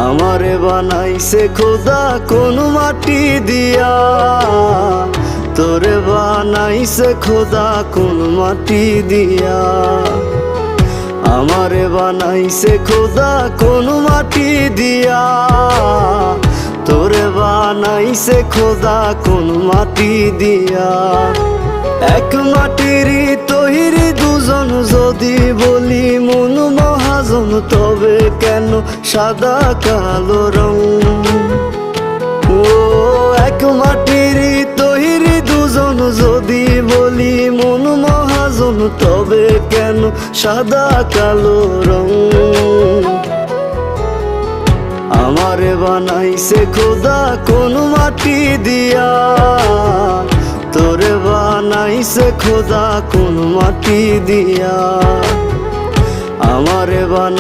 আমারে বানাইছে খোদা কোন মাটি দিয়া, তোরে বানাইছে খোদা কোন মাটি দিয়া। আমারে বানাইছে খোদা কোন মাটি দিয়া, তোরে বানাইছে খোদা কোন মাটি দিয়া। এক মাটিরই তৈরি দুজন, যদি বলি মন মহাজন, তবে কেন সাদা কালো রং? ও এক মাটিরই তৈরি দুজন, যদি বলি মন মহাজন, তবে কেন সাদা কালো রং? আমারে বানাইছে খোদা কোন মাটি দিয়া, তোরে বানাইছে খোদা কোন মাটি দিয়া। আমারে বানাই